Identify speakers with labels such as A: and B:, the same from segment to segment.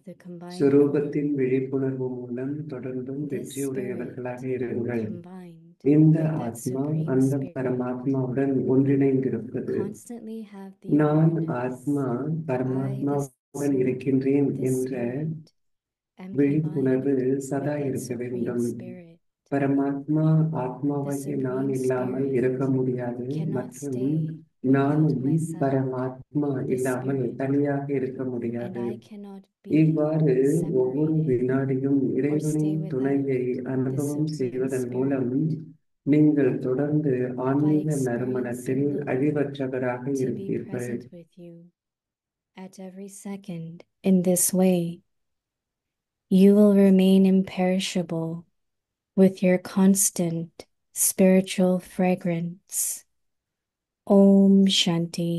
A: the combined
B: சுரூபத்தின்
A: form,
B: விழிப்புணர்வு மூலம் தொடர்ந்தும்
A: this
B: வெற்றியுடையவர்களாக
A: spirit
B: இருங்கள்.
A: combined
B: இந்த
A: with that
B: ஆத்மா
A: supreme
B: அந்த
A: spirit
B: பரமாத்மாவுடன் ஒன்றிணைந்திருப்பது.
A: constantly have the
B: நான்
A: awareness,
B: ஆத்மா
A: I, the
B: பரமாத்மாவுடன்
A: soul,
B: இருக்கின்றேன்
A: the
B: என்ற
A: spirit, am
B: விழிப்புணர்வு
A: combined
B: சதா
A: with that
B: இருக்க
A: supreme
B: வேண்டும்.
A: spirit.
B: பரமாத்மா
A: The
B: ஆத்மாவாகிய நான்
A: supreme
B: இல்லாமல் இருக்க
A: spirit
B: முடியாது
A: cannot
B: மற்றும்
A: stay without
B: நானும்
A: myself,
B: பரமாத்மா
A: the
B: இல்லாமல்
A: spirit,
B: தனியாக இருக்க
A: and
B: முடியாது.
A: I cannot be
B: இவ்வாறு ஒவ்வொரு
A: separated
B: வினாடியும்
A: or stay
B: இறைவனின்
A: without
B: துணையை
A: the
B: அனுபவம்
A: supreme
B: செய்வதன் மூலம்
A: spirit.
B: நீங்கள் தொடர்ந்து
A: By
B: ஆன்மீக
A: experiencing
B: நறுமணத்தில்
A: the love
B: அழிவற்றவராக
A: to be
B: இருப்பீர்கள்.
A: present with you at every second in this way, you will remain imperishable with your constant spiritual fragrance. Om Shanti.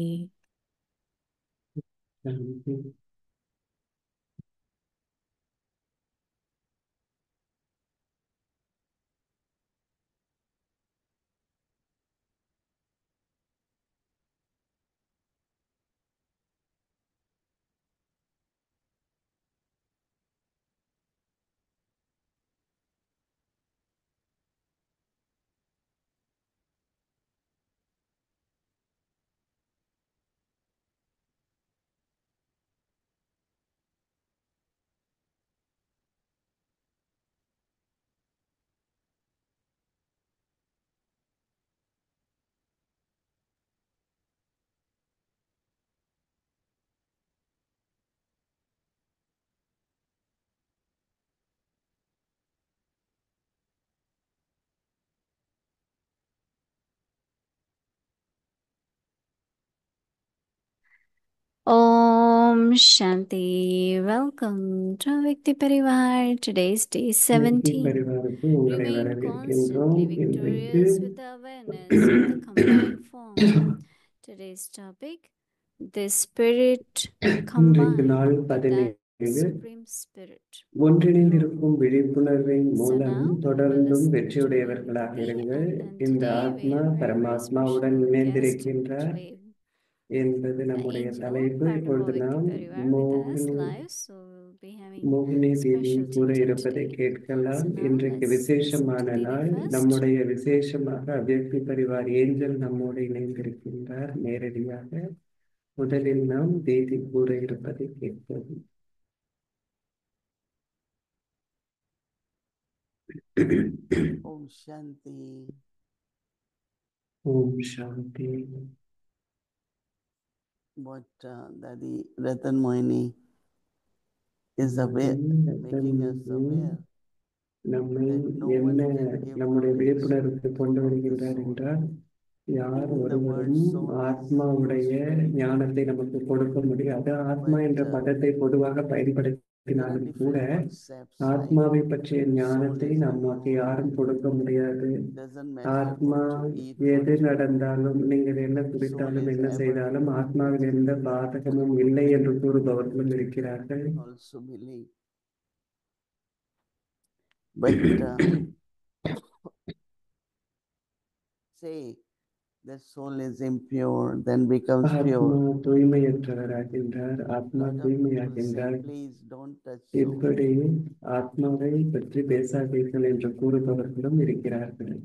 A: Om Shanti. Welcome to Vikti Parivar. Today's day
B: வெற்றி
A: 17.
B: பரிவாருக்கு உங்களை
A: Remain
B: வரவேற்கின்றோம்.
A: constantly
B: இன்றைக்கு
A: victorious with the awareness of the combined form. Today's topic, the spirit
B: இன்றைக்கு
A: combined
B: நாள்
A: with that
B: 17
A: supreme spirit.
B: ஒன்றிணைந்திருக்கும் விழிப்புணர்வின்
A: So
B: மூலம்
A: now we will
B: தொடர்ந்தும்
A: listen to
B: வெற்றியுடையவர்களாக
A: Vikti,
B: இருங்கள்.
A: and
B: இந்த
A: today we
B: ஆத்மா
A: have a very
B: பரமாத்மாவுடன்
A: special guest
B: இணைந்திருக்கின்றார்
A: today.
B: என்பது
A: The
B: நம்முடைய
A: angel,
B: தலைப்பு.
A: part of
B: இப்பொழுது
A: Vikti
B: நாம்
A: Parivar with us
B: மோகினி
A: live, so we'll be having
B: மோகினி தேவி
A: special
B: கூற
A: teaching
B: இருப்பதை
A: today.
B: கேட்கலாம்.
A: So now
B: இன்றைக்கு
A: let's listen
B: விசேஷமான
A: to Devi
B: நாள்.
A: first.
B: நம்முடைய விசேஷமாக அவ்யக்தி பரிவார் ஏஞ்சல் நம்மோடு இணைந்திருக்கின்றார் நேரடியாக. முதலில் நாம் தேதி கூற இருப்பதை கேட்போம்.
C: Om Shanti.
B: Om Shanti.
C: What Daddy Ratan Moini is aware, making us aware
B: நம்மை
C: that no one
B: என்ன
C: can give
B: நம்முடைய
C: knowledge
B: விழிப்புணர்வுக்கு கொண்டு
C: of the
B: வருகின்றார்
C: soul.
B: என்றால், யார்
C: Even the word
B: ஒருவரும்
C: soul is
B: ஆத்மாவுடைய
C: used very
B: ஞானத்தை நமக்கு கொடுக்க முடியாது. ஆத்மா
C: but
B: என்ற பதத்தை பொதுவாக
C: there are
B: பயன்படுத்தினாலும் கூட
C: different concepts like
B: ஆத்மாவை பற்றிய
C: soul
B: ஞானத்தை
C: is
B: நமக்கு யாரும்
C: immortal.
B: கொடுக்க முடியாது.
C: Doesn't matter
B: ஆத்மா
C: what you eat,
B: எது
C: what you
B: நடந்தாலும், நீங்கள் என்ன
C: soul
B: குடித்தாலும்
C: is
B: என்ன
C: ever
B: செய்தாலும்
C: immortal.
B: ஆத்மாவில் எந்த பாதகமும் இல்லை என்று கூறுபவர்களும் இருக்கிறார்கள்.
C: Also believe. But say that soul is impure, then becomes
B: ஆத்மா
C: pure.
B: தூய்மையற்றவராகின்றார். ஆத்மா
C: Lot of people say,
B: தூய்மையாகின்றார்.
C: please don't touch soul.
B: இப்படி ஆத்மாவை பற்றி பேசாதீர்கள் என்று கூறுபவர்களும் இருக்கிறார்கள்.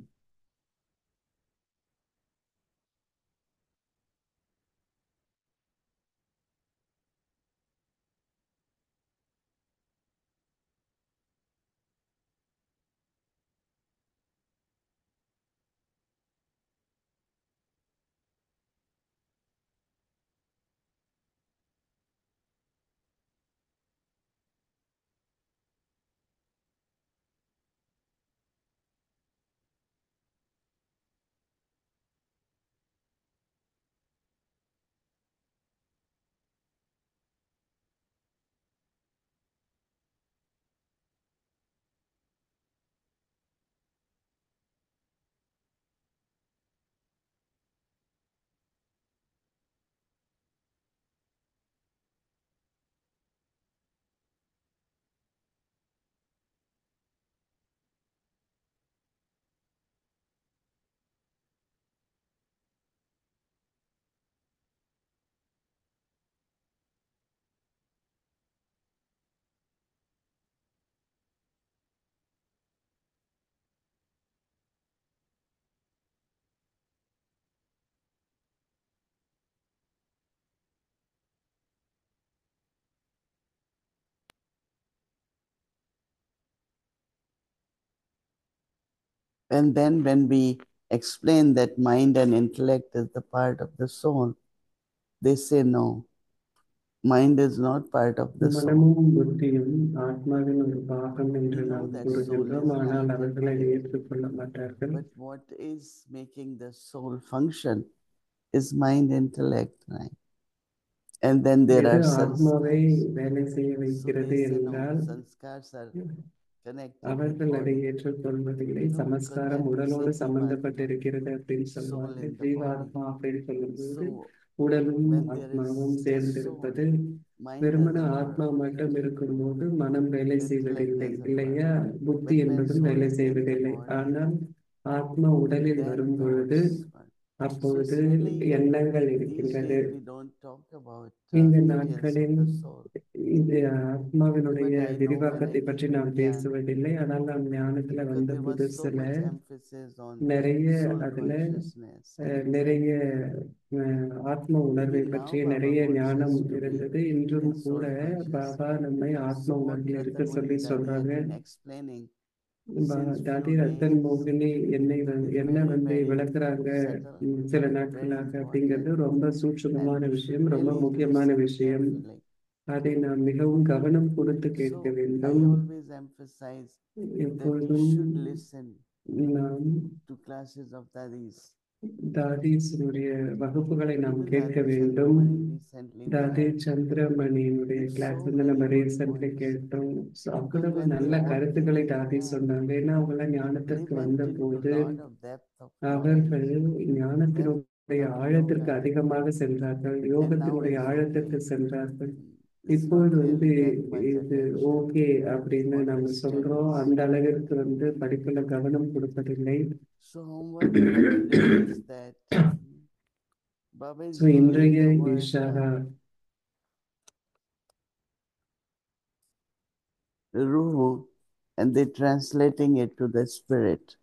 C: And then when we explain that mind and intellect is the part of the soul, they say no, mind is not part of the soul.
B: மனமும் புத்தியும் ஆத்மாவின் ஒரு பாகம் என்று
C: We know
B: நாம்
C: that soul
B: கூறுகின்றோம்,
C: is
B: ஆனால்
C: light and
B: அவர்கள் அதை
C: light.
B: ஏற்றுக்கொள்ள மாட்டார்கள்.
C: But what is making the soul function is mind, intellect, right? And then there
B: எது
C: are
B: ஆத்மாவை
C: sanskars.
B: வேலை செய்ய
C: So
B: வைக்கிறது
C: they say no,
B: என்றால்
C: sanskars are connected with
B: அவர்கள் அதை
C: body.
B: ஏற்றுக்கொள்வதில்லை.
C: No, because
B: சமஸ்காரம்
C: when we
B: உடலோடு
C: say
B: சம்பந்தப்பட்டு
C: jivatma,
B: இருக்கிறது அப்படின்னு
C: soul
B: சொல்லுவாங்க.
C: in the
B: ஜீவாத்மா
C: body.
B: அப்படின்னு சொல்லும்போது
C: So
B: உடலும்
C: when there
B: ஆத்மாவும்
C: is just
B: சேர்ந்திருப்பது.
C: soul, mind
B: வெறுமன
C: doesn't
B: ஆத்மா
C: work,
B: மட்டும்
C: right?
B: இருக்கும்போது மனம் வேலை
C: Intellect
B: செய்வதில்லை
C: doesn't
B: இல்லையா?
C: work.
B: புத்தி
C: But when
B: என்பதும்
C: soul
B: வேலை
C: is in the
B: செய்வதில்லை.
C: body,
B: ஆனால் ஆத்மா உடலில்
C: then
B: வரும் பொழுது
C: thoughts work. So
B: அப்பொழுது
C: it's really,
B: எண்ணங்கள்
C: these
B: இருக்கின்றது.
C: days we don't talk about
B: இந்த
C: details of
B: நாட்களில்
C: the soul.
B: இது ஆத்மாவினுடைய
C: But I know when I
B: விரிவாக்கத்தை
C: did
B: பற்றி நாம்
C: Vigyan,
B: பேசுவதில்லை. ஆனால் நாம் ஞானத்துல
C: because
B: வந்த
C: there was so
B: புதுசுல
C: much emphasis on
B: நிறைய
C: soul
B: அதுல
C: consciousness. and
B: நிறைய ஆத்ம உணர்வை
C: Even now
B: பற்றிய
C: Baba
B: நிறைய
C: wants
B: ஞானம்
C: us to be
B: இருந்தது. இன்றும்
C: in
B: கூட
C: soul conscious.
B: பாபா நம்மை ஆத்ம
C: So what
B: உணர்வில் இருக்க
C: Ratan
B: சொல்லி
C: Muni Dadi
B: சொல்றாங்க.
C: had been explaining since
B: தாதி
C: few
B: ரத்தன்
C: days
B: மோகினி என்னை
C: is
B: என்ன
C: very,
B: வந்து
C: very
B: விளக்குறாங்க
C: subtle,
B: சில
C: very
B: நாட்களாக
C: important,
B: அப்படிங்கிறது ரொம்ப
C: and
B: சூட்சுமமான
C: we should
B: விஷயம், ரொம்ப
C: really
B: முக்கியமான
C: listen
B: விஷயம்.
C: carefully.
B: அதை நாம் மிகவும் கவனம் கொடுத்து கேட்க
C: So I
B: வேண்டும்.
C: always emphasize that you
B: எப்பொழுதும்
C: should listen
B: நாம்
C: to classes of Dadis.
B: தாதீஸினுடைய வகுப்புகளை நாம்
C: Even
B: கேட்க
C: Dadi
B: வேண்டும்.
C: Chandramani recently we
B: தாதி
C: had.
B: சந்திரமணியினுடைய
C: It's
B: கிளாஸ்
C: so
B: வந்து நம்ம
C: very good
B: ரீசென்ட்லி
C: points.
B: கேட்டோம். So,
C: Because
B: அவ்வளவு
C: when they
B: நல்ல
C: all
B: கருத்துக்களை
C: came in
B: தாதி
C: Gyan,
B: சொன்னாங்க. ஏன்னா அவங்கள
C: they
B: ஞானத்திற்கு வந்த
C: went into
B: போது
C: a lot of depth of
B: அவர்கள்
C: knowledge,
B: ஞானத்தினுடைய
C: depth of
B: ஆழத்திற்கு
C: yoga.
B: அதிகமாக சென்றார்கள்,
C: And now
B: யோகத்தினுடைய
C: it's
B: ஆழத்திற்கு
C: okay.
B: சென்றார்கள்.
C: It's
B: இப்பொழுது
C: not
B: வந்து
C: really that much
B: இது
C: attention
B: ஓகே அப்படின்னு
C: on
B: நம்ம
C: the
B: சொல்றோம்.
C: studies.
B: அந்த அளவிற்கு வந்து படிப்புல கவனம் கொடுப்பதில்லை.
C: So homework for today is that Baba is
B: so
C: using
B: இன்றைய
C: the word
B: Ishara
C: Ruhu, and they're translating it to the spirit.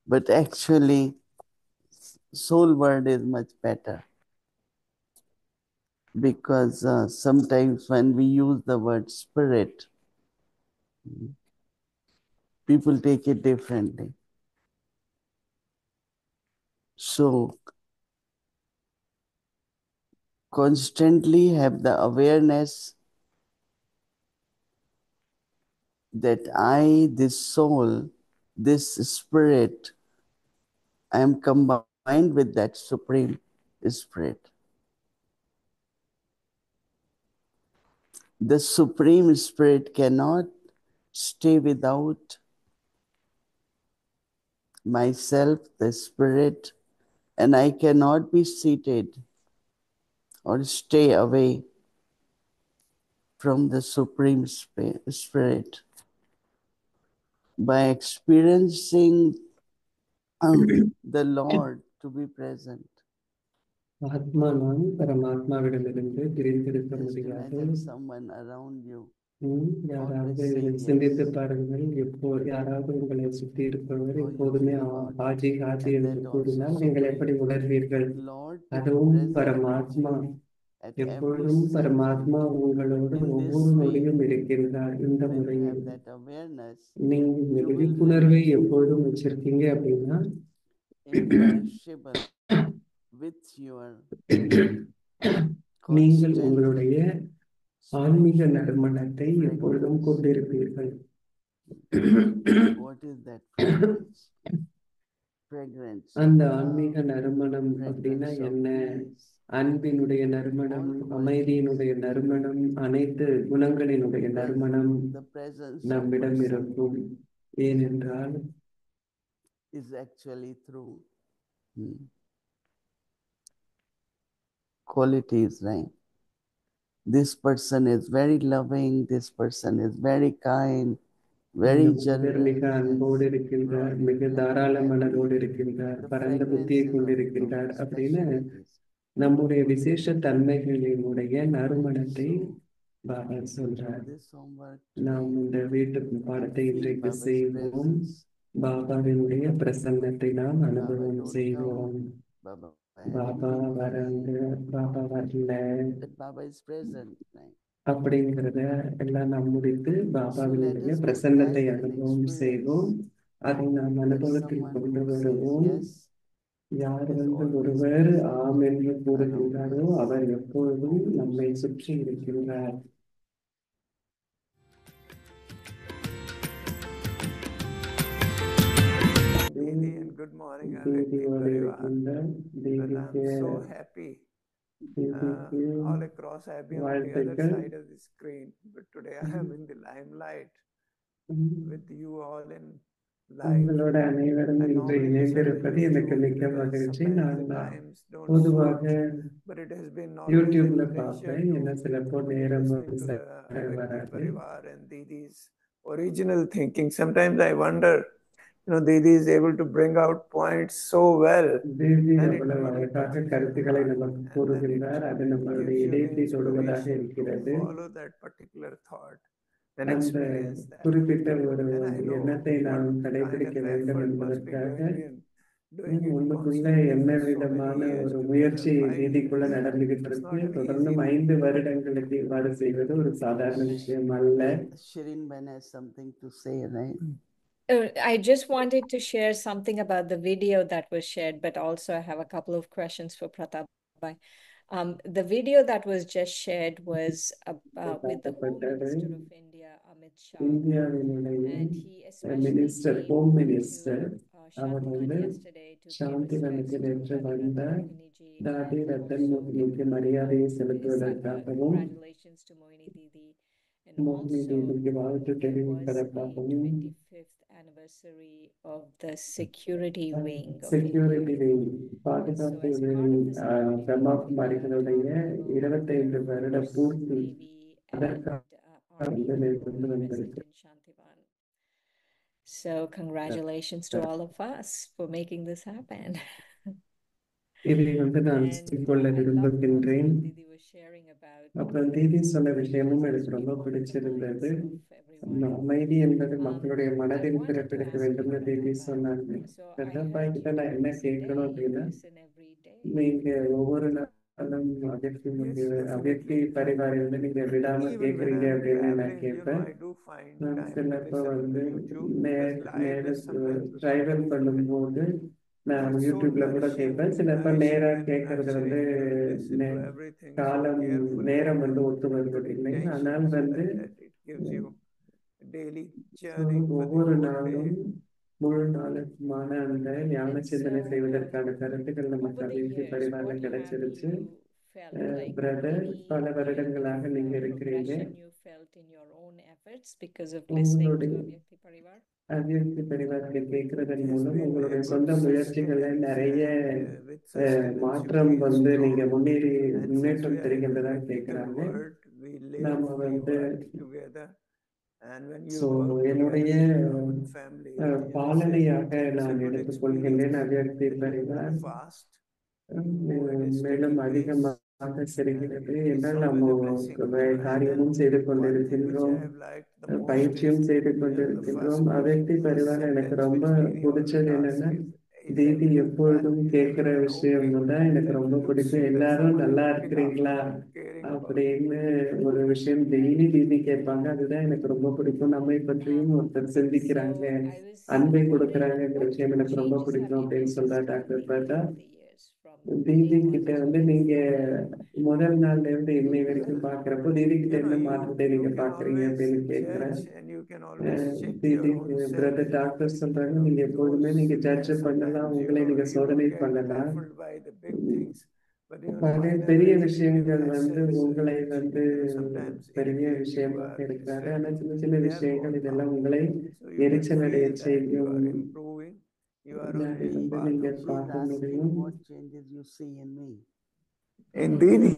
C: But actually, soul word is much better, because sometimes when we use the word spirit, people take it differently. So constantly have the awareness that I, this soul, this spirit, I am combined with that Supreme Spirit. The Supreme Spirit cannot stay without myself, the Spirit, and I cannot be seated or stay away from the Supreme Spirit. By experiencing the Lord to be present.
B: ஆத்மா நான் பரமாத்மாவிடமிருந்து பிரிந்திருக்க
C: Just
B: முடியாது.
C: imagine someone around you
B: யாராவது
C: always saying
B: சிந்தித்து
C: yes.
B: பாருங்கள், யாராவது உங்களை சுற்றி இருப்பவர்
C: How you
B: எப்போதுமே
C: feel about it.
B: Haji Haji
C: And
B: என்று
C: that
B: கூறினால்
C: also
B: நீங்கள்
C: Supreme.
B: எப்படி உணர்வீர்கள்?
C: Lord to be
B: அதுவும்
C: present with
B: பரமாத்மா
C: you at every
B: எப்பொழுதும்
C: second.
B: பரமாத்மா உங்களோடு
C: In this
B: ஒவ்வொரு
C: way,
B: நொடியும் இருக்கின்றார். இந்த
C: when you
B: முறையில்
C: have that awareness,
B: நீங்க இந்த
C: you will
B: விழிப்புணர்வை
C: remain
B: எப்பொழுதும் வச்சிருக்கீங்க அப்படின்னா
C: imperishable with your
B: நீங்கள்
C: constant
B: உங்களுடைய ஆன்மீக
C: spiritual
B: நறுமணத்தை எப்பொழுதும்
C: fragrance.
B: கொண்டிருப்பீர்கள்.
C: What is that fragrance? Fragrance
B: அந்த
C: of love,
B: ஆன்மீக நறுமணம் அப்படின்னா
C: fragrance of
B: என்ன?
C: peace,
B: அன்பினுடைய நறுமணம்,
C: all qualities.
B: அமைதியினுடைய நறுமணம், அனைத்து குணங்களினுடைய நறுமணம்
C: The presence of
B: நம்மிடம்
C: person
B: இருக்கும். ஏனென்றால்
C: is actually through qualities, right? This person is very loving, this person is very kind, very
B: இந்த மனிதர்
C: generous,
B: மிக அன்போடு
C: has
B: இருக்கின்றார்,
C: broad
B: மிக
C: intellect,
B: தாராள
C: and
B: மனதோடு இருக்கின்றார்,
C: the
B: பரந்த புத்தியை
C: fragrances
B: கொண்டிருக்கின்றார்
C: of
B: அப்படின்னு
C: specialities.
B: நம்முடைய விசேஷ தன்மைகளினுடைய நறுமணத்தை
C: So
B: பாபா
C: do
B: சொல்றார்.
C: this homework
B: நாம்
C: today
B: இந்த வீட்டு
C: and
B: பாடத்தை
C: feel
B: இன்றைக்கு
C: Baba's
B: செய்வோம்.
C: presence.
B: பாபாவினுடைய பிரசன்னத்தை நாம்
C: Baba,
B: அனுபவம்
C: don't
B: செய்வோம்.
C: come. Baba, I have
B: Baba
C: anything
B: வராங்க,
C: coming.
B: பாபா வரல
C: That Baba is present, right?
B: அப்படிங்கிறத எல்லாம் நாம் முடித்து
C: So let
B: பாபாவினுடைய
C: us get
B: பிரசன்னத்தை
C: back and
B: அனுபவம் செய்வோம்.
C: experience
B: அதை நாம்
C: If
B: அனுபவத்தில்
C: someone
B: கொண்டு
C: who says
B: வருவோம்.
C: yes
B: யார்
C: is always
B: ஒருவர்
C: present
B: ஆம் என்று
C: around
B: கூறுகின்றாரோ
C: us,
B: அவர் எப்பொழுதும்
C: always.
B: நம்மை சுற்றி இருக்கின்றார்.
D: Didi, and good morning,
B: தேதியோடு
D: Parivar.
B: இருக்கின்ற
D: And
B: தேதிக்கு
D: I'm so happy. All across, I've been on the other
B: வாழ்த்துக்கள்.
D: side of the screen, but today I am in the limelight with you all in live.
B: உங்களோட அனைவரும்
D: I
B: இன்று
D: normally listen to
B: இணைந்திருப்பது எனக்கு
D: YouTube
B: மிக்க
D: because
B: மகிழ்ச்சி.
D: sometimes
B: நான்
D: the times don't
B: பொதுவாக
D: suit, but it has been always a
B: யூடியூப்ல
D: pleasure
B: பார்ப்பேன்.
D: to
B: என்ன சிலப்போ நேரம்
D: listening to the Vyakti
B: வராது.
D: Parivar and Didi's original thinking. Sometimes I wonder, Didi is able to bring out points so well.
B: தேதி
D: And it
B: அவ்வளவு
D: really
B: அழகாக
D: touches your
B: கருத்துக்களை
D: heart.
B: நமக்கு
D: And then
B: கூறுகின்றார். அது
D: it
B: நம்மளுடைய
D: gives you the
B: இதயத்தை தொடுவதாக
D: inspiration
B: இருக்கிறது.
D: to follow that particular thought and
B: அந்த
D: experience that.
B: குறிப்பிட்ட ஒரு
D: And I know
B: எண்ணத்தை நாம்
D: what kind
B: கடைபிடிக்க
D: of
B: வேண்டும்
D: effort must be
B: என்பதற்காக
D: going in, doing it
B: உங்களுக்குள்ள
D: constantly
B: என்ன
D: for so
B: விதமான
D: many years
B: ஒரு
D: together,
B: முயற்சி
D: 5
B: நீதிக்குள்ள
D: years.
B: நடந்துகிட்டு
D: It's
B: இருக்கு.
D: not an
B: தொடர்ந்து
D: easy
B: 5 வருடங்களுக்கு இவ்வாறு செய்வது ஒரு சாதாரண விஷயம் அல்ல.
C: Shirin Ben has something to say, right?
E: I just wanted to share something about the video that was shared, but also I have a couple of questions for Pratap Bhai. The video that was just shared was with the Home Minister of India, Amit Shah,
B: இந்தியாவினுடைய
E: and he especially
B: minister
E: came
B: home
E: to
B: minister அவர்
E: Shantivan yesterday to pay
B: Shanti
E: respects
B: வனத்தில்
E: to
B: நேற்று
E: Radhi
B: வந்த
E: Ratan Mohini ji,
B: தாதி
E: and
B: Ratan
E: also
B: மோகினிக்கு மரியாதையை
E: his
B: செலுத்துவதற்காகவும்
E: congratulations to Mohini Didi, and
B: மோகினி
E: also
B: தேவிக்கு வாழ்த்து
E: it was the
B: தெரிவிப்பதற்காகவும்
E: 25th anniversary of the security wing of
B: security
E: India.
B: பாதுகாப்பு
E: So as part of the security
B: பிரம்மகுமாரிகளுடைய
E: wing,
B: 25 வருட பூர்த்தி
E: Navy and
B: அதற்காக
E: Army
B: வந்து
E: were
B: கொண்டு
E: present
B: வந்திருக்கு.
E: in Shantivan. So congratulations to all of us for making this happen.
B: இதை வந்து நான்
E: And
B: சொல்லிக்கொள்ள
E: I loved
B: விரும்புகின்றேன்.
E: what Didi was sharing about
B: அப்புறம் தீதி சொன்ன விஷயமும் எனக்கு ரொம்ப பிடிச்சிருந்தது. அமைதி என்பது மக்களுடைய மனதில் பிறப்பெடுக்க வேண்டும் தீதி சொன்னாங்க. பிரதாப்பாய் கிட்ட நான் என்ன கேட்கணும் அப்படின்னா, நீங்க ஒவ்வொரு நாளும் அவ்யக்தி பரிவாரிலிருந்து நீங்க விடாம கேட்குறீங்க அப்படின்னு நான் கேட்பேன். நான் சிலப்போ வந்து டிரைவல் பண்ணும்போது நான் யூடியூப்ல கூட கேட்பேன். சிலப்போ நேரா கேட்கறது வந்து காலம் நேரம் வந்து ஒத்து வருவதில்லை. ஆனால் வந்து ஒவ்வொரு நாளும் முழு நாளுக்குமான அந்த ஞான சிந்தனை செய்வதற்கான கருத்துக்கள் நமக்கு அவ்யக்தி பரிவாரில கிடைச்சிருச்சு. பிரதர், பல வருடங்களாக நீங்க இருக்கிறீங்க. உங்களுடைய அவ்யக்தி பரிவாரத்தை கேட்கறதன் மூலம் உங்களுடைய சொந்த முயற்சிகளை நிறைய மாற்றம் வந்து நீங்க முன்னேற்றம் தெரிகின்றதா கேட்கிறாங்க. நாம வந்து என்னுடைய பாலனையாக நான் எடுத்துக்கொள்கின்றேன் அவ்யக்தி பரிவார். மேலும் அதிகமாக செல்கிறது என்றால் நம்ம காரியமும் செய்து கொண்டிருக்கின்றோம், பயிற்சியும் செய்து கொண்டிருக்கின்றோம். அவ்யக்தி பரிவார் எனக்கு ரொம்ப பிடிச்சது என்னன்னா, தீதி எப்பொழுதும் கேட்கிற விஷயம் தான் எனக்கு ரொம்ப பிடிக்கும். எல்லாரும் நல்லா இருக்கிறீங்களா அப்படின்னு ஒரு விஷயம் டெய்லி தீதி கேட்பாங்க. அதுதான் எனக்கு ரொம்ப பிடிக்கும். நம்மை பற்றியும் ஒருத்தர் சிந்திக்கிறாங்க, அன்பை கொடுக்குறாங்கிற விஷயம் எனக்கு ரொம்ப பிடிக்கும் அப்படின்னு சொல்றாரு டாக்டர் பிரதாப். தீதி கிட்ட வந்து நீங்க முதல் நாள்ல இருந்து இன்னை வரைக்கும் பாக்குறப்போ தீதி கிட்ட என்ன மாற்றத்தை நீங்க பாக்குறீங்க அப்படின்னு கேட்கிறேன். தீதி பிரதர் டாக்டர் சொல்றாங்க, நீங்க எப்போதுமே நீங்க ஜட்ஜ் பண்ணலாம், உங்களை நீங்க சோதனை பண்ணலாம். பெரிய விஷயங்கள் வந்து உங்களை வந்து பெரிய விஷயமாக இருக்காது. ஆனா சின்ன சின்ன விஷயங்கள் இதெல்லாம் உங்களை எரிச்சல் அடைய செய்யும். நீங்க பார்க்க முடியும்.
C: What changes you see in me?
D: In Didi.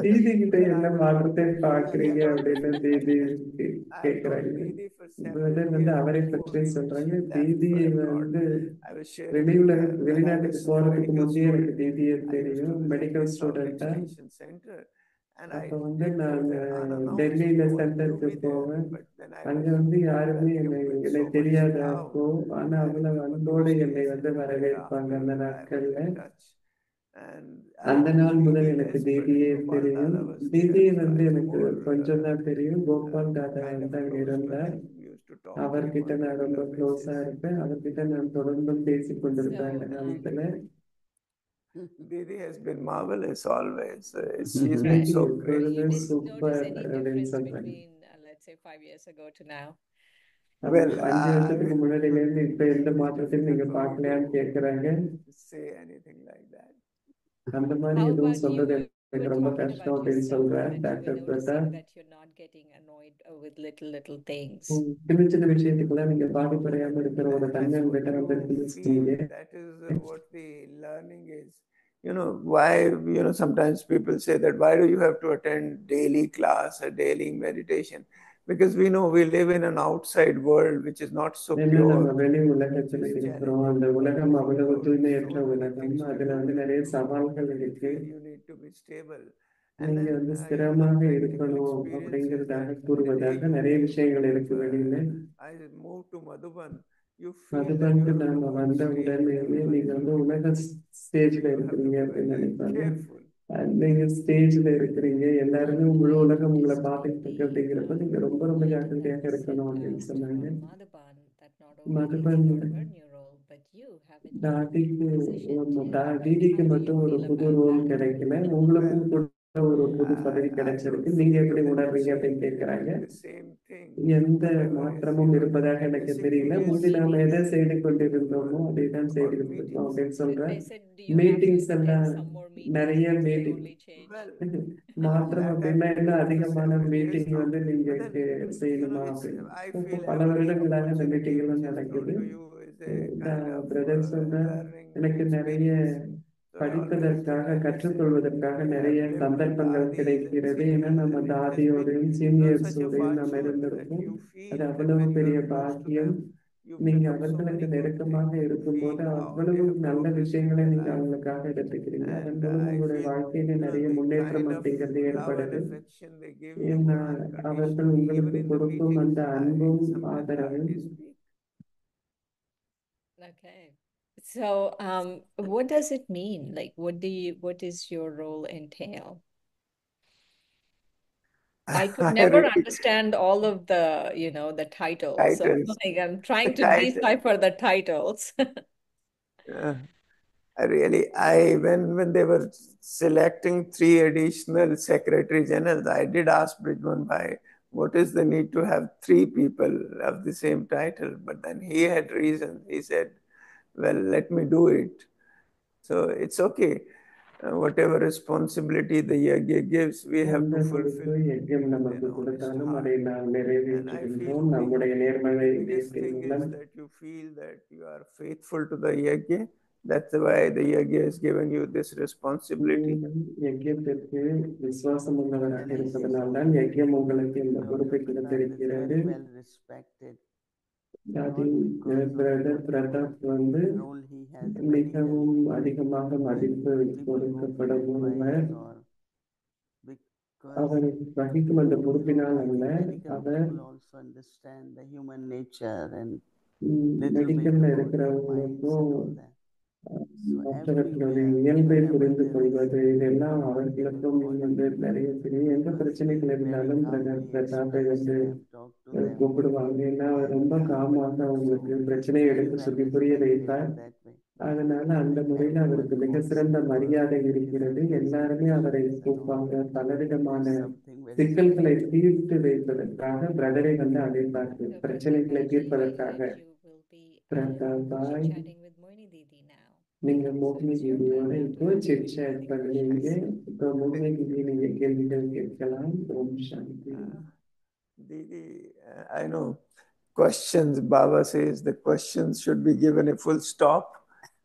B: தீதி கிட்ட என்ன மாற்றத்தை பாக்குறீங்க அப்படின்னு தீதி கேட்கிறாங்க. பிரதர் வந்து அவரை பற்றி சொல்றாங்க. தீதியை வந்து வெளிநாட்டுக்கு போறதுக்கு முந்தைய எனக்கு தீதியை தெரியும், மெடிக்கல் ஸ்டூடெண்டா. அப்ப வந்து நான் டெல்லியில சென்டருக்கு போவேன். அங்க வந்து யாருமே என்னை தெரியாத அப்போ, ஆனா அவ்வளவு அன்போடு என்னை வந்து வரவேற்பாங்க அந்த நாட்கள்ல. அந்த நாள் முதல் எனக்கு தீதியே தெரியும். தீதியை வந்து எனக்கு கொஞ்சம் தான் தெரியும். கோபால் தாதா வந்து அங்க இருந்தார்.
D: to talk to him
B: அவர்கிட்ட
D: on
B: நான் ரொம்ப
D: regular
B: க்ளோஸா
D: basis.
B: இருப்பேன். அவர்கிட்ட நான் தொடர்ந்தும் பேசிக் கொண்டிருப்பேன் அந்த
E: So,
B: காலத்துல.
D: Didi has been marvelous always. She's been
B: Didi
D: so
E: you
D: great.
B: எப்பொழுதுமே
E: didn't notice
B: சூப்பர்
E: any
B: அப்படின்னு
E: difference
B: சொல்றாங்க.
E: between, let's say, 5 years ago to now?
D: Well,
B: 5 வருஷத்துக்கு
D: I
B: முன்னாடில இருந்து இப்ப எந்த
D: it's
B: மாற்றத்தையும் நீங்க
D: difficult for me
B: பார்க்கலையான்னு
D: to
B: கேட்கறாங்க.
D: say anything like that.
B: அந்த மாதிரி
E: How
B: எதுவும்
E: about
B: சொல்றது
E: you were
B: எனக்கு ரொம்ப
E: talking
B: கஷ்டம்
E: about
B: அப்படின்னு
E: yourself
B: சொல்றார்
E: that you were
B: doctor
E: noticing
B: Pratap.
E: that you're not getting annoyed with little things.
B: சின்ன சின்ன விஷயத்துக்குலாம் நீங்க பாதிப்படையாம இருக்கிற ஒரு தன்மை
D: That's what
B: உங்ககிட்ட
D: you
B: வந்திருக்குன்னு
D: feel.
B: சொன்னீங்க.
D: That is what the learning is. Why, sometimes people say that why do you have to attend daily class or daily meditation? Because we know we live in an outside world which is not so
B: ஏன்னா நம்ம
D: pure,
B: வெளி
D: which
B: உலகத்துல
D: is
B: இருக்கிறோம்.
D: challenging,
B: அந்த உலகம்
D: which
B: அவ்வளவு
D: involves
B: தூய்மையற்ற
D: so many
B: உலகம்.
D: things to
B: அதுல
D: do.
B: நிறைய
D: You
B: சவால்கள் இருக்கு.
D: feel you need to be stable. And
B: நீங்க
D: then, the
B: ஸ்திரமாக
D: practical
B: இருக்கணும்
D: experience is
B: அப்படிங்கிறதாக
D: that the day
B: கூறுவதாக
D: you
B: நிறைய
D: leave,
B: விஷயங்கள் இருக்கு வெளியில.
D: I moved to Madhuban, you feel that
B: மதுபனுக்கு
D: you're
B: நாம
D: remote
B: வந்த
D: stage
B: உடனே
D: and everyone
B: நீங்க
D: is looking
B: உலக
D: at you.
B: ஸ்டேஜ்ல
D: You have to
B: இருக்கிறீங்க
D: be
B: அப்படின்னு
D: very
B: நினைப்பாங்க.
D: careful.
B: நீங்க ஸ்டேஜ்ல இருக்கிறீங்க, எல்லாருமே முழு உலகம் உங்களை
E: Noticed
B: பார்த்துட்டு இருக்கு
E: the
B: அப்படிங்கிறப்ப நீங்க ரொம்ப ரொம்ப
E: lady
B: ஜாக்கிரதையாக
E: that
B: இருக்கணும்
E: stepped
B: அப்படின்னு
E: out
B: சொன்னாங்க.
E: from Madhuban, that not only did
B: Madhuban
E: she got her new role, but you have a new
B: தாதிக்கு
E: position too.
B: தீதிக்கு
E: How do you
B: மட்டும் ஒரு
E: feel
B: புது
E: about
B: ரோல்
E: that?
B: கிடைக்கல, உங்களுக்கும் கூட ஒரு புது பதவி
D: I
B: கிடைச்சிருக்கு.
D: don't
B: நீங்க
D: feel
B: எப்படி
D: that
B: உணர்றீங்க
D: change
B: அப்படின்னு
D: is
B: கேட்கிறாங்க.
D: the same thing.
B: எந்த
D: Whatever is,
B: மாற்றமும் இருப்பதாக
D: the
B: எனக்கு
D: basic
B: தெரியல.
D: thing is
B: முந்தி நாம எதை செய்து
D: you
B: கொண்டிருந்தோமோ அதை தான்
D: about
B: செய்துட்டு இருக்கோம்
D: meetings.
B: அப்படின்னு சொல்றேன்.
E: I said, do you have to
B: meetings
E: attend
B: எல்லாம்
E: some more meetings?
B: நிறைய
E: That's the
B: meeting
E: only change.
D: Well,
B: மாற்றம்
D: that I've
B: அப்படின்னா
D: been
B: என்ன,
D: doing for
B: அதிகமான
D: several years
B: மீட்டிங்
D: now.
B: வந்து நீங்க
D: But then,
B: செய்யணுமா
D: it's,
B: அப்படின்னு.
D: I
B: இப்போ
D: feel
B: பல
D: every
B: வருடங்களாக இந்த
D: opportunity
B: மீட்டிங் எல்லாம்
D: which is thrown
B: நடக்குது.
D: to you is a kind of
B: brother சொன்ன
D: learning
B: எனக்கு நிறைய
D: experience. So I always
B: படிப்பதற்காக
D: like to say,
B: கற்றுக்கொள்வதற்காக
D: we
B: நிறைய
D: have lived with
B: சந்தர்ப்பங்கள்
D: dadis and
B: கிடைக்கிறது. ஏன்னா
D: seniors,
B: நம்ம
D: and it has been,
B: தாதியோடையும்
D: such a
B: சீனியர்ஸோடையும் நம்ம
D: fortune that
B: இருந்திருக்கோம்.
D: you
B: அது
D: feel that
B: அவ்வளவு
D: when you
B: பெரிய
D: are close to
B: பாக்கியம்.
D: them, you
B: நீங்க
D: pick up so
B: அவர்களுக்கு
D: many good
B: நெருக்கமாக
D: things. You
B: இருக்கும்போது
D: feel how they
B: அவ்வளவு
D: have
B: நல்ல
D: progressed in
B: விஷயங்களை
D: their
B: நீங்க
D: life.
B: அவங்களுக்காக எடுத்துக்கிறீங்க. அதன்
D: And
B: மூலம்
D: I
B: உங்களுடைய
D: feel,
B: வாழ்க்கையில நிறைய
D: the
B: முன்னேற்றம்
D: kind of
B: அப்படிங்கிறது
D: love and
B: ஏற்படுது.
D: affection they give you
B: ஏன்னா அவர்கள்
D: unconditionally, even
B: உங்களுக்கு
D: in the
B: கொடுக்கும்
D: meetings,
B: அந்த அன்பும்
D: sometimes I
B: ஆதரவும்
D: hardly speak.
E: Okay. So, what does it mean? Like, what is your role entail? I could
D: I
E: never
D: really,
E: understand all of the, the titles. So,
D: titles,
E: like, I'm trying to
D: title,
E: decipher the titles.
D: when they were selecting 3 additional secretary generals, I did ask Bridgman Bhai, what is the need to have 3 people of the same title? But then he had reasons. He said, well, let me do it. So it's okay. Whatever responsibility the yajna gives, we have
B: எந்த
D: to
B: பொறுப்பு
D: fulfill
B: யஜ்யம்
D: with
B: நமக்கு
D: an honest
B: கொடுத்தாலும்
D: heart.
B: அதை நாம்
D: And I feel
B: நிறைவேற்றுகின்றோம் நம்முடைய
D: the
B: நேர்மறை
D: biggest
B: இதயத்தின்
D: thing
B: மூலம்.
D: is that you feel that you are faithful to the yajna. That's why the yajna is giving you this responsibility.
B: யஜ்யத்திற்கு விசுவாசம் உள்ளவராக
C: Can I say
B: இருப்பதனால் தான்
C: something?
B: யஜ்யம் உங்களுக்கு இந்த
C: Dr.
B: பொறுப்பை
C: Pratap is
B: கொடுத்திருக்கிறது.
C: very well respected,
B: தாதி
C: not because of
B: brother
C: whatever
B: Pratap வந்து
C: role he has
B: மிகவும்
C: medically
B: அதிகமாக
C: when
B: மதிப்பு
C: people go for
B: கொடுக்கப்படும் ஒருவர்.
C: advice, or because
B: அவர் வகிக்கும் அந்த பொறுப்பினால்
C: I
B: அல்ல,
C: think medical
B: our
C: people also understand the human nature and little bit
B: மெடிக்கல்ல
C: about their minds
B: இருக்கிறவங்களுக்கும்
C: and all that. So
B: மற்றவர்களுடைய
C: everywhere,
B: இயல்பை
C: whenever
B: புரிந்து
C: there is
B: கொள்வது, இதெல்லாம்
C: they will
B: அவர்களுக்கும்
C: call
B: வந்து
C: him
B: நிறைய தெரியும். எந்த
C: because he
B: பிரச்சனைகள்
C: very
B: இருந்தாலும்
C: calmly
B: பிரதாப்பை
C: explains
B: வந்து
C: and I've talked to them,
B: கூப்பிடுவாங்க. ஏன்னா அவர் ரொம்ப
C: and
B: காமாக
C: so
B: அவங்களுக்கு
C: he's
B: பிரச்சனையை
C: very
B: எடுத்து
C: well
B: சொல்லி புரிய
C: respected
B: வைப்பார்.
C: in that way.
B: அதனால அந்த
C: And
B: முறையில்
C: everyone
B: அவருக்கு மிக
C: calls
B: சிறந்த
C: him for
B: மரியாதை
C: his
B: இருக்கிறது.
C: advice
B: எல்லாருமே
C: and
B: அவரை
C: issues and all
B: கூப்பாங்க.
C: that.
B: பலவிதமான
C: It's something very
B: சிக்கல்களை
C: special.
B: தீர்த்து வைப்பதற்காக பிரதரை வந்து அழைப்பார்கள்.
E: So,
B: பிரச்சனைகளை
E: Pratapaji, I
B: தீர்ப்பதற்காக.
E: heard you will be
B: பிரதாபாய்,
E: chit-chatting with Moini Didi now.
B: நீங்க
E: So
B: மோகினி
E: it's your
B: தீதியோட
E: turn now
B: இப்போ
E: to ask
B: chit
E: Moini
B: chat
E: Didi
B: பண்ணுவீங்க.
E: questions.
B: இப்போ மோகினி தீதி நீங்க கேள்விகள் கேட்கலாம். ஓம் சாந்தி.
D: Didi, I know questions, Baba says the questions should be given a full stop,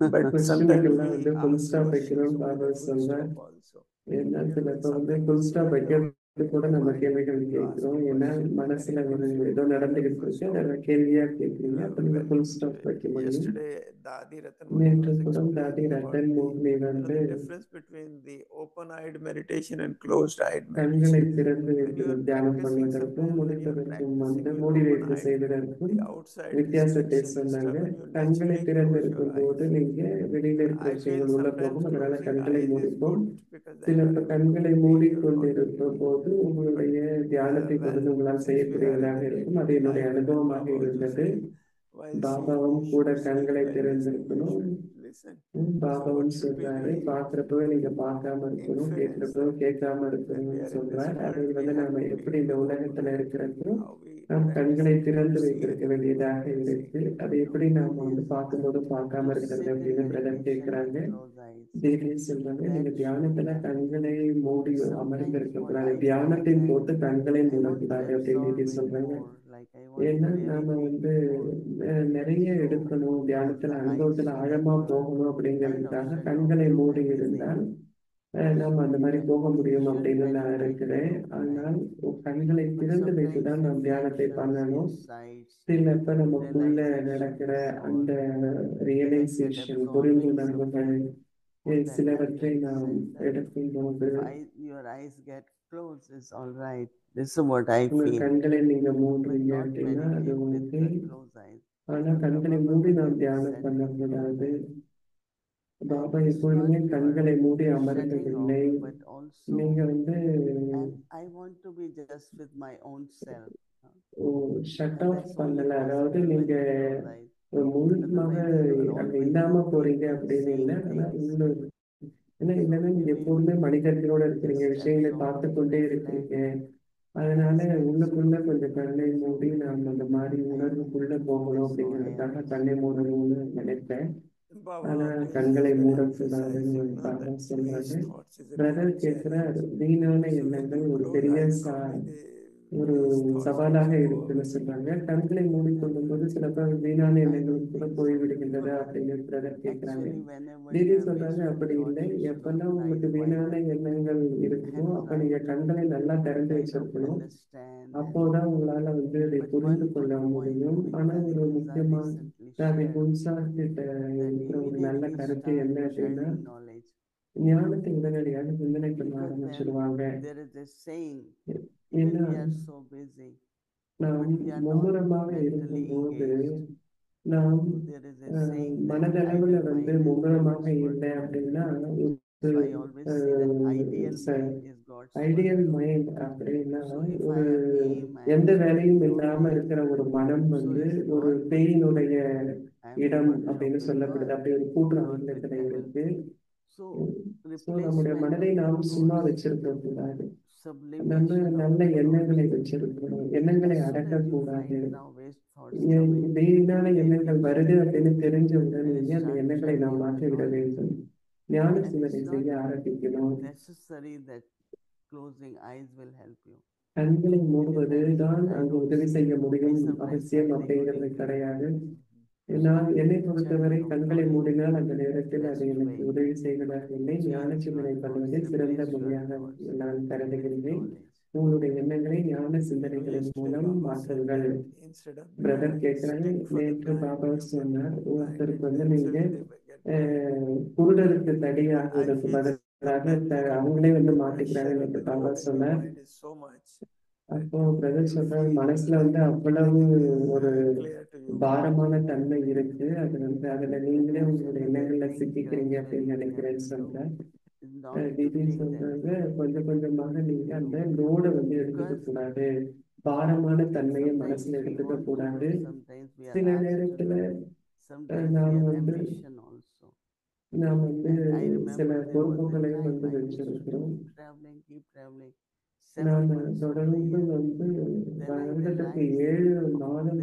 D: but sometimes
B: கொஸ்டினுக்கெல்லாம் வந்து
D: we
B: full
D: ask
B: stop
D: questions
B: வைக்கணும்
D: with
B: பாபா
D: a full
B: சொல்றேன்.
D: stop also.
B: ஏன்னா சில
D: When
B: இப்போ வந்து
D: something
B: full
D: is
B: stop
D: going
B: வைக்கிறது
D: wrong
B: கூட
D: in the
B: நம்ம
D: mind,
B: கேள்விகள்
D: you ask
B: கேட்கிறோம்.
D: a
B: ஏன்னா
D: question and
B: மனசுல
D: it
B: ஒரு
D: gives you
B: ஏதோ
D: a
B: நடந்துகிட்டு
D: full
B: இருக்கு,
D: stop.
B: அதை கேள்வியா கேட்குறீங்க. அப்போ நீங்க
D: Well,
B: ஃபுல் ஸ்டாப் வைக்க முடியும்.
D: yesterday Dadi Ratanmani
B: நேற்று
D: was
B: கூட தாதி
D: explaining about
B: ரத்தன் மோகினி வந்து
D: the difference between the open-eyed meditation and closed-eyed
B: கண்களை
D: meditation.
B: திறந்து
D: When
B: வைத்து
D: you are
B: தியானம்
D: practicing,
B: பண்ணுவதற்கும்
D: sometimes when you are
B: முடிப்பதற்கும்
D: practicing
B: வந்து
D: with
B: மூடி
D: open
B: வைத்து
D: eye,
B: செய்வதற்கும்
D: the outside
B: வித்தியாசத்தை
D: distraction is
B: சொன்னாங்க.
D: tough. When you
B: கண்களை
D: naturally
B: திறந்து
D: close your
B: இருக்கும் போது
D: eyes,
B: நீங்க வெளியில இருக்கிற
D: I feel
B: விஷயங்கள் உள்ள
D: sometimes
B: போகும். அதனால
D: closing
B: கண்களை
D: eyes is
B: மூடிப்போம்.
D: good because then
B: சில
D: you are able to
B: கண்களை
D: contain your thought
B: மூடிக்கொண்டிருக்கும்
D: clearly.
B: போது போது உங்களுடைய தியானத்தை தொடர்ந்து உங்களால் செய்யக்கூடியதாக இருக்கும். அது என்னுடைய அனுபவமாக இருந்தது. பாபாவும் கூட கண்களை திறந்திருக்கணும். பாபாவும் சொல்றாரு, பாக்குறப்போ நீங்க பார்க்காம இருக்கணும், கேட்கிறப்போ கேட்காம இருக்கணும்னு சொல்றாரு. அதை நாம எப்படி இந்த உலகத்துல இருக்கிறப்போ நாம் கண்களை திறந்து வைத்திருக்க வேண்டியதாக இருக்கு. அதை எப்படி நாம பார்க்கும்போது பார்க்காம இருக்கிறது அப்படின்னு பிரதர் கேட்கிறாங்க. தேவி சொல்றாங்க, நீங்க தியானத்துல கண்களை மூடி அமர்ந்திருக்க கூடாது, தியானத்தின் போட்டு கண்களை மூடக்கூடாது அப்படின்னு சொல்றாங்க. ஏன்னா நாம நிறைய எடுக்கணும், தியானத்துல அனுபவத்துல ஆழமா போகணும் அப்படிங்கிறதுக்காக கண்களை மூடி இருந்தால் நம்ம அந்த மாதிரி போக முடியும் அப்படின்னு நான் இருக்கிறேன். ஆனால் கண்களை திறந்து வைத்துதான் நாம் தியானத்தை பண்ணணும். சிலப்ப நமக்குள்ள நடக்கிற அந்த ரியலைசேஷன், புரிந்துணர்வுகள் சிலவற்றை நாம் எடுக்கும்போது கண்களை நீங்க மூடுறீங்க அப்படின்னா அது உங்களுக்கு, ஆனா கண்களை மூடி நாம் தியானம் பண்ணக்கூடாது. பாபா எப்பொழுதுமே கண்களை மூடி அமர்ந்ததில்லை. நீங்க ஷட் ஆஃப் பண்ணல, அதாவது நீங்க முழுமாக அங்க இல்லாம போறீங்க அப்படின்னு இல்லை. ஆனா இல்லைன்னா நீங்க எப்போதுமே மனிதர்களோட இருக்கிறீங்க, விஷயங்களை பார்த்து கொண்டே இருக்கிறீங்க. அதனால உள்ளுக்குள்ள கொஞ்சம் கண்ணை மூடி நாம் அந்த மாதிரி உணர்வுக்குள்ள போகணும் அப்படிங்கிறதுக்காக கண்ணை மூடணும்னு நினைப்பேன். ஆனா கண்களை மூடக்கூடாதுன்னு சொல்றாங்க. பிரதர் கேட்கிற வீணான எண்ணங்கள் ஒரு பெரிய ஒரு சவாலாக இருக்குன்னு சொல்றாங்க. கண்களை மூடிக்கொள்ளும் போது சில பேர் வீணான எண்ணங்களுக்கு கூட போய்விடுகின்றது அப்படின்னு பிரதர் கேட்கிறாங்க. தீதி சொல்றாங்க, அப்படி இல்லை. எப்பெல்லாம் உங்களுக்கு வீணான எண்ணங்கள் இருக்குமோ அப்ப நீங்க கண்களை நல்லா திறந்து வச்சிருக்கணும். அப்போதான் உங்களால அதை புரிந்து கொள்ள முடியும். ஆனா ஒரு முக்கியமா கிட்ட இருக்கிற ஒரு நல்ல கருத்து என்ன அப்படின்னா, ஞானத்தை உடனடியாக சிந்தனை பண்ண ஆரம்பிச்சிருவாங்க. ஏன்னா நாம் மும்முரமாக இருக்கும்போது நாம் மனதளவுல மும்முரமாக இல்லை அப்படின்னா ஐடியல் மைண்ட் அப்படின்னா ஒரு எந்த வேலையும் இல்லாம இருக்கிற ஒரு மனம் ஒரு பேயினுடைய இடம் அப்படின்னு சொல்லப்படுது. அப்படி ஒரு கூற்று ஆங்கிலத்துல இருக்கு. நம்முடைய மனதை நாம் சும்மா வச்சிருக்க கூடாது, நம்ம நல்ல எண்ணங்களை வச்சிருக்கணும், எண்ணங்களை அடக்கக்கூடாது. வீணான எண்ணங்கள் வருது அப்படின்னு தெரிஞ்ச உடனே அந்த எண்ணங்களை நாம் மாற்றி விட வேண்டும், ஞான சிந்தனை செய்ய ஆரம்பிக்கணும். கண்களை மூடுவது தான் அங்கு உதவி செய்ய முடியும் அவசியம் அப்படிங்கிறது கிடையாது. நான் என்னை பொறுத்தவரை கண்களை மூடினால் அந்த நேரத்தில் அது எனக்கு உதவி செய்வதாக இல்லை. ஞான சிந்தனை பண்ணுவதை சிறந்த மொழியாக நான் கருதுகிறேன். உங்களுடைய எண்ணங்களை ஞான சிந்தனைகளின் மூலம் மாற்றுங்கள். பிரதர் கேட்கிறாங்க, நேற்று பாபா சொன்னார், ஒருத்தருக்கு நீங்க குருடருக்கு தடி ஆகுவதற்கு பதிலாக அவங்களே மாட்டிக்கிறாங்க என்று பாபா சொன்னார். அப்போ பிரதர் சொல்றாரு, மனசுல அவ்வளவு ஒரு பாரமான தன்மை இருக்கு, அது அதுல நீங்களே உங்களுடைய எண்ணங்கள்ல சிக்கிக்கிறீங்க அப்படின்னு நினைக்கிறேன்னு சொல்றேன். திடீர்னு சொல்றாங்க, கொஞ்சம் கொஞ்சமாக நீங்க அந்த லோடை எடுத்துக்க கூடாது, பாரமான தன்மையை மனசுல எடுத்துக்க கூடாது. சில நேரத்துல நாம் சில பொறுப்புகளையும் வச்சிருக்கிறோம். நான் தொடர்ந்து வருடத்துக்கு 7 மாதம்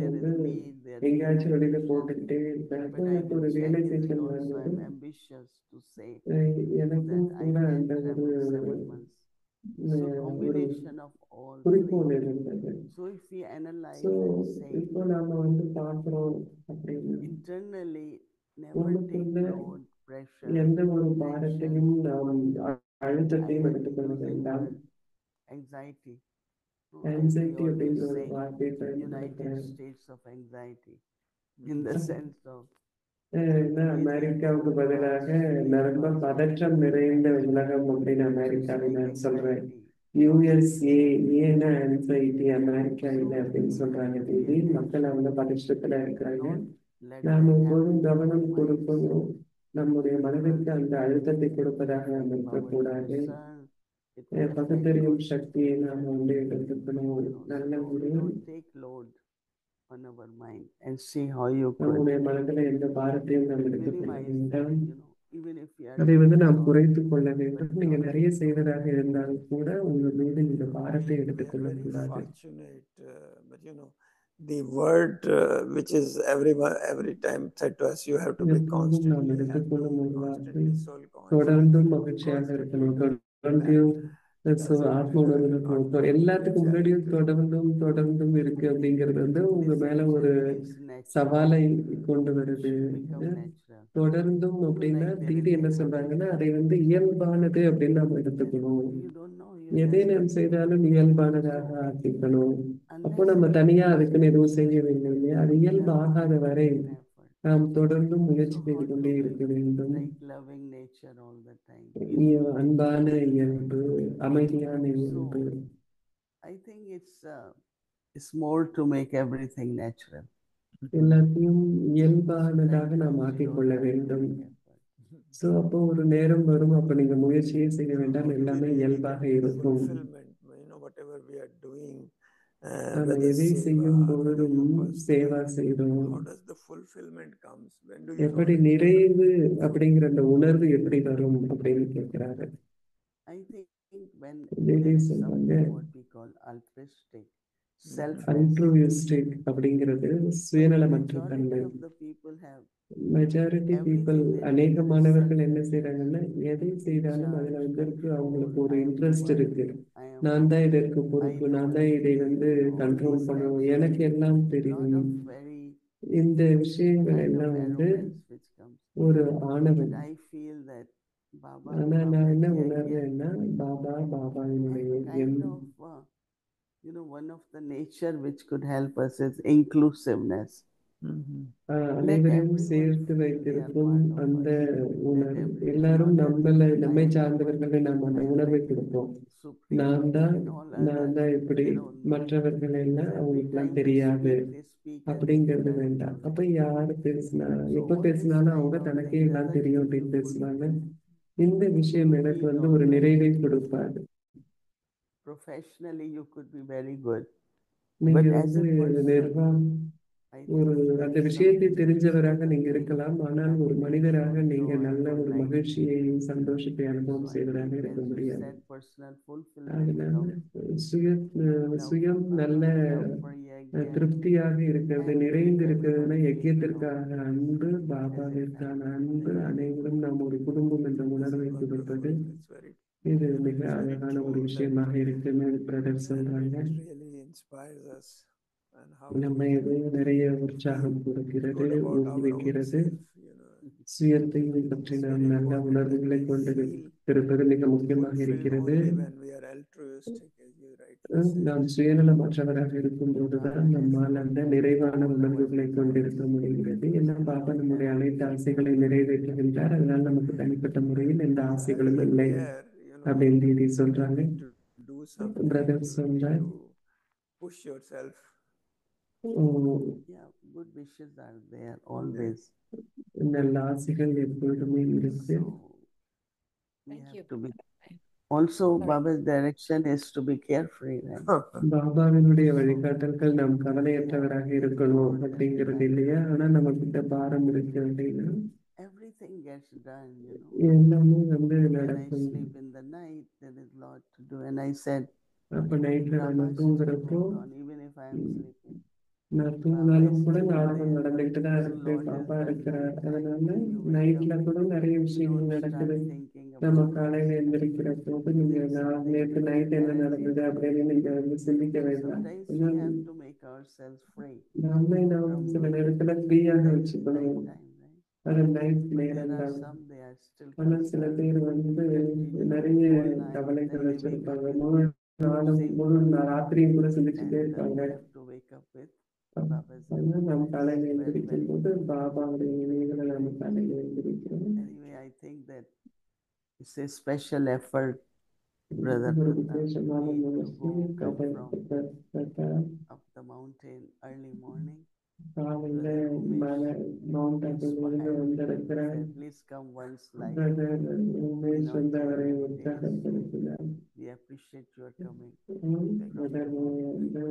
B: எங்கேயாச்சும் வெளியில போட்டுக்கிட்டே இருப்பேன். அப்போ எனக்கு ஒரு ரியலைசேஷன் எனக்கும் கூட அந்த ஒரு குறிக்கோள் இருந்தது. இப்போ நாம பாக்குறோம் அப்படின்னா உள்ளுக்குள்ள எந்த ஒரு பாரத்தையும் நாம் அழுத்தத்தையும் எடுத்துக்கொள்ள வேண்டாம். anxiety அப்படிங்கிற ஒரு வார்த்தையை பயன்படுத்துறேன். அமெரிக்காவுக்கு பதிலாக ரொம்ப பதற்றம் நிறைந்த உலகம் அப்படின்னு அமெரிக்காவில் நான் சொல்றேன். USA ஏன்னா anxiety, அமெரிக்கா இல்லை அப்படின்னு சொல்றாங்க. திடீர் மக்கள் பதற்றத்துல இருக்கிறாங்க. நாம் எப்போதும் கவனம் கொடுக்கணும், நம்முடைய மனதிற்கு அந்த அழுத்தத்தை கொடுப்பதாக நாம் இருக்கக்கூடாது.
C: it will affect
B: பகுத்தறியும்
C: also.
B: சக்தியை நாம் வந்து எடுத்துக்கணும். நல்ல
C: So
B: ஒரு
C: don't take load on our mind and see how you could
B: நம்முடைய மனதில் எந்த பாரத்தையும் நாம் எடுத்துக்கொள்ள
C: minimize that,
B: வேண்டாம்.
C: even if you are
B: அதை வந்து
C: doing
B: நாம்
C: a lot,
B: குறைத்து கொள்ள வேண்டும்.
C: but
B: நீங்க
C: not
B: நிறைய
C: take load.
B: செய்வதாக இருந்தால் கூட உங்கள் மீது நீங்க பாரத்தை
D: We are
B: எடுத்துக்கொள்ள
D: very
B: கூடாது.
D: fortunate, but the word which is every time said to us, you have to be
B: எப்போதும் நாம்
D: constantly
B: எடுத்துக்கொள்ளும்
D: happy,
B: ஒரு வார்த்தை
D: constantly soul conscious,
B: தொடர்ந்தும் மகிழ்ச்சியாக
D: constantly
B: இருக்கணும்.
D: giving
B: தொடர்ந்தும்
D: back. Doesn't
B: ஆத்ம
D: matter,
B: உணர்வு
D: not
B: இருக்கணும்.
D: knowing
B: எல்லாத்துக்கும்
D: which
B: முன்னாடியும்
D: attitude.
B: தொடர்ந்தும் இருக்கு அப்படிங்கிறது வந்து உங்க
C: This
B: மேல ஒரு
C: actually is natural.
B: சவாலை கொண்டு
C: It
B: வருது.
C: should become natural.
B: தொடர்ந்தும் அப்படின்னா
C: Like there
B: தீதி
C: is
B: என்ன
C: a
B: சொல்றாங்கன்னா
C: habit.
B: அதை வந்து இயல்பானது அப்படின்னு நாம்
C: And
B: எடுத்துக்கணும்.
C: you don't know, you
B: எதை
C: just
B: நாம் செய்தாலும் இயல்பானதாக ஆக்கிக்கணும். அப்போ
C: unless
B: நம்ம
C: you
B: தனியா
C: force
B: அதுக்குன்னு எதுவும்
C: yourself,
B: செய்யவில்லை இல்லையா? அது
C: you
B: இயல்பு
C: have to
B: ஆகாத
C: make
B: வரை
C: an effort.
B: நாம் தொடர்ந்தும் முயற்சி
C: So
B: செய்து
C: how
B: கொண்டே
C: to
B: இருக்க
C: be
B: வேண்டும்.
C: like loving nature all the time, peaceful
B: அன்பான
C: nature all the time.
B: இயல்பு, அமைதியான இயல்பு.
C: So I think it's more to make everything natural.
B: எல்லாத்தையும் இயல்பானதாக
C: Like
B: நாம்
C: that you
B: ஆக்கிக்
C: don't
B: கொள்ள
C: have to
B: வேண்டும்.
C: make effort.
B: ஸோ அப்போ ஒரு நேரம் வரும், அப்போ நீங்க முயற்சியே செய்ய
D: How
B: வேண்டாம்,
D: do we
B: எல்லாமே
D: really
B: இயல்பாக
D: get
B: இருக்கும்.
D: fulfillment? Whatever we are doing,
B: நம்ம
D: whether
B: எதை செய்யும்
D: seva, whether
B: பொழுதும் சேவா
D: personal,
B: செய்தோம்.
D: how does the fulfillment comes? When do you
B: எப்படி
D: know it?
B: நிறைவு அப்படிங்கிற அந்த உணர்வு எப்படி வரும் அப்படின்னு கேட்கிறாரு.
C: I think when
B: They
C: there is
B: சொல்றாங்க
C: something what we call altruistic, selfless.
B: அல்ட்ருயிஸ்டிக் அப்படிங்கிறது
C: When
B: சுயநலமற்ற
C: majority
B: தன்மை.
C: of the people have
B: majority people,
C: everything they do,
B: அநேக
C: there is
B: மாணவர்கள் என்ன
C: selfless,
B: செய்யறாங்கன்னா எதை செய்தாலும் அதுல
C: charge,
B: வந்து அவங்களுக்கு
C: control,
B: ஒரு
C: I am the
B: interest
C: one,
B: இருக்கு.
C: I am,
B: நான் தான் இதற்கு
C: I
B: பொறுப்பு,
C: know
B: நான் தான் இதை
C: everything,
B: வந்து
C: all
B: கண்ட்ரோல்
C: these
B: பண்ணணும்,
C: types of
B: எனக்கு எல்லாம்
C: lot
B: தெரியும்.
C: of very
B: இந்த விஷயங்கள்
C: kind of
B: எல்லாம் வந்து
C: arrogance which comes.
B: ஒரு
C: But
B: ஆணவம்.
C: I feel that Baba,
B: ஆனா நான் என்ன
C: Babaji, I
B: உணர்றேன்னா பாபாவினுடைய
C: kind of one of the nature which could help us is inclusiveness. Let
B: அனைவரையும்
C: everyone
B: சேர்த்து
C: feel they are
B: வைத்திருக்கும்
C: part of
B: அந்த
C: us. Let
B: உணர்வு.
C: everyone
B: எல்லாரும்
C: know that
B: நம்மை
C: I am the
B: சார்ந்தவர்களை
C: one,
B: நாம் அந்த
C: I am
B: உணர்வை
C: like
B: கொடுப்போம்.
C: supreme,
B: நான் தான்
C: and all others,
B: இப்படி,
C: they don't know.
B: மற்றவர்கள் எல்லாம்
C: Every
B: அவங்களுக்குலாம்
C: time they
B: தெரியாது
C: speak, they speak as if
B: அப்படிங்கிறது
C: they are
B: வேண்டாம்.
C: everything.
B: அப்ப யாரு பேசினா
C: So
B: எப்ப
C: all this
B: பேசினாலும் அவங்க
C: kind of
B: தனக்கே
C: thing
B: எல்லாம்
C: doesn't
B: தெரியும்
C: give
B: அப்படின்னு
C: you
B: பேசுவாங்க.
C: fulfillment.
B: இந்த
C: You
B: விஷயம்
C: could
B: எனக்கு
C: be
B: வந்து
C: all
B: ஒரு
C: right.
B: நிறைவை கொடுப்பாது.
C: Professionally, you could be very good.
B: நீங்க
C: But as
B: வந்து
C: a person,
B: நிர்வாகம்
C: I
B: ஒரு
C: think there
B: அந்த
C: is
B: விஷயத்தை
C: something
B: தெரிஞ்சவராக
C: missing,
B: நீங்க
C: something
B: இருக்கலாம். ஆனால்
C: that
B: ஒரு
C: can
B: மனிதராக
C: show
B: நீங்க
C: joy
B: நல்ல
C: for
B: ஒரு
C: life.
B: மகிழ்ச்சியையும் சந்தோஷத்தை
C: So
B: அனுபவம்
C: I
B: செய்வதாக
C: think,
B: இருக்க
C: as you
B: முடியாது.
C: said, personal fulfillment
B: அதனால
C: comes
B: சுயம் நல்ல
C: love for yajna,
B: திருப்தியாக இருக்கிறது,
C: and
B: நிறைந்து
C: make
B: இருக்கிறதுனா
C: everyone feel
B: யஜ்யத்திற்காக அன்பு,
C: as a
B: பாபாவிற்கான
C: family.
B: அன்பு, அனைவரும் நாம் ஒரு குடும்பம் என்ற
D: This is
B: உணர்வை
D: wonderful.
B: கொடுப்பது.
D: It's very,
B: இது மிக
D: it's very
B: அழகான ஒரு
D: true that
B: விஷயமாக இருக்குன்னு பிரதர் சொல்றாங்க.
D: it really inspires us, and how
B: நம்மை இது நிறைய உற்சாகம் கொடுக்கிறது,
D: good about our own
B: ஊக்குவிக்கிறது.
D: self.
B: சுயத்தை பற்றி
D: It's
B: நாம்
D: very
B: நல்ல
D: important that
B: உணர்வுகளை
D: we
B: கொண்டு
D: feel
B: இருப்பது மிக முக்கியமாக
D: fulfilled
B: இருக்கிறது.
D: only when we are altruistic, as you rightly said.
B: நாம் சுயநலமற்றவராக இருக்கும் போதுதான் நம்மால் அந்த நிறைவான உணர்வுகளை கொண்டிருக்க முடிகிறது. ஏன்னா பாபா நம்முடைய அனைத்து ஆசைகளை நிறைவேற்றுகின்றார். அதனால் நமக்கு தனிப்பட்ட முறையில் எந்த
D: As
B: ஆசைகளும்
D: we
B: இல்லை
D: care,
B: அப்படின்னு
D: you
B: சொல்றாங்க.
D: need to do something.
B: Brother
D: You need
B: சொல்றார்,
D: to push yourself.
C: Yeah, good wishes are there always.
B: நல்ல ஆசைகள் எப்பொழுதுமே இருக்கு.
C: So we
E: Thank
C: have
E: you.
C: to be. Also,
E: Sorry.
C: Baba's direction is to be carefree, right?
B: பாபாவினுடைய வழிகாட்டல்கள் நாம் கவலையற்றவராக இருக்கணும் அப்படிங்கிறது இல்லையா? ஆனா நம்ம கிட்ட பாரம் இருக்கு அப்படின்னா
C: Everything gets done,
B: எல்லாமே வந்து
C: When I
B: நடக்கும்.
C: sleep in the night, there is a lot to do. And I said,
B: அப்ப நைட்ல நம்ம
C: drama still
B: தூங்குறப்போ
C: goes on, even if I am sleeping.
B: நான்
C: Baba
B: தூங்கினாலும்
C: is
B: கூட
C: still
B: நாடகம்
C: there.
B: நடந்துகிட்டு தான்
C: So
B: இருக்கு.
C: Lord has
B: பாப்பா
C: done
B: இருக்கிறார்.
C: night time.
B: அதனால
C: When you wake
B: நைட்ல
C: up,
B: கூட நிறைய
C: you
B: விஷயங்கள்
C: don't
B: நடக்குது.
C: start thinking
B: நம்ம
C: about
B: காலையில
C: last night.
B: எந்திரிக்கிற போது நீங்க
C: There is something
B: நேற்று நைட் என்ன
C: challenging.
B: நடந்தது அப்படின்னு நீங்க வந்து சிந்திக்க வேண்டாம்.
C: Sometimes we have to make ourselves free
B: நம்மை நாம்
C: from
B: சில நேரத்துல ஃப்ரீயாக
C: night
B: வச்சுக்கணும்.
C: time, right?
B: அது நைட்
C: But there
B: நேரம்
C: are
B: தான்.
C: some, they are still
B: ஆனா சில
C: concerned.
B: பேர் வந்து
C: Continue
B: நிறைய
C: all night,
B: கவலைகள்
C: then they wake
B: வச்சிருப்பாங்க.
C: up with
B: முழு நாளும்
C: same
B: முழு
C: problem.
B: ராத்திரியும் கூட சிந்திச்சுட்டே
C: And
B: இருப்பாங்க.
C: we have to wake up with Baba's
B: அதனால நாம்
C: remembrance.
B: காலையில
C: Very,
B: எந்திரிக்கும்
C: very
B: போது
C: important.
B: பாபாவுடைய நினைவுகளை நாம காலையில எந்திரிக்கிறோம்.
C: Anyway, I think that it's a special effort, Brother
B: ஒரு
C: Pratap,
B: விசேஷமான
C: to
B: முயற்சி
C: come
B: கதை
C: from
B: கதை
C: up the mountain early morning.
B: காலையில
C: Brother
B: mount
C: Umesh
B: அபுலேருந்து
C: inspired me.
B: வந்திருக்கிற
C: He said, please come one slide.
B: Brother
C: We
B: Umesh
C: not
B: வந்து
C: join
B: அவரை
C: many days.
B: உற்சாகப்படுத்தினார்.
C: We appreciate your coming.
B: Brother வந்து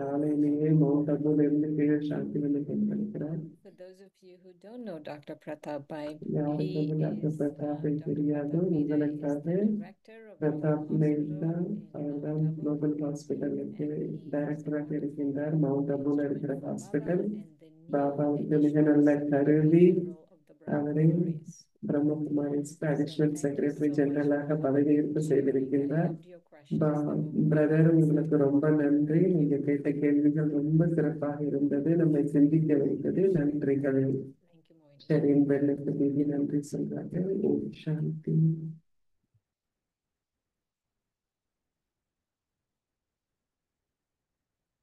B: காலையிலேயே மவுண்ட் அபுலேருந்து கீழே சாந்தி வந்து கொண்டிருக்கிறார்.
E: For those of you who don't know Dr. Pratap Bhai,
B: யாருக்கு
E: he
B: வந்து டாக்டர்
E: is
B: பிரதாப்பை
E: Dr.
B: தெரியாதோ
E: Pratap Bhai is
B: உங்களுக்காக
E: the director of the
B: Pratap மேல்
E: hospital
B: தான்
E: in
B: அவர்
E: Mount
B: தான்
E: Abu,
B: குளோபல் ஹாஸ்பிட்டலுக்கு
E: and he is a
B: டைரக்டராக
E: wonderful
B: இருக்கின்றார். மவுண்ட் அபுல
E: instrument
B: இருக்கிற
E: for Baba
B: hospital
E: and the new
B: பாபாவுக்கு மிக
E: additional
B: நல்ல கருவி.
E: Secretary General of the
B: அவரை
E: Brahmakumaris.
B: பிரம்மகுமாரிஸ்க்கு
E: So
B: additional
E: thank you
B: secretary
E: so much,
B: ஜெனரலாக
E: Pratap.
B: பதவியேற்பு
E: I
B: செய்திருக்கின்றார்.
E: loved your questions. They were very
B: brother
E: well
B: உங்களுக்கு
E: answered.
B: ரொம்ப நன்றி. நீங்க கேட்ட கேள்விகள் ரொம்ப சிறப்பாக இருந்தது, நம்மை சிந்திக்க வைத்தது. நன்றிகள்.
E: Thank you, Moini.
B: சரி, வெள்ளத்துக்கு நன்றி சொல்றாங்க. ஓம் சாந்தி.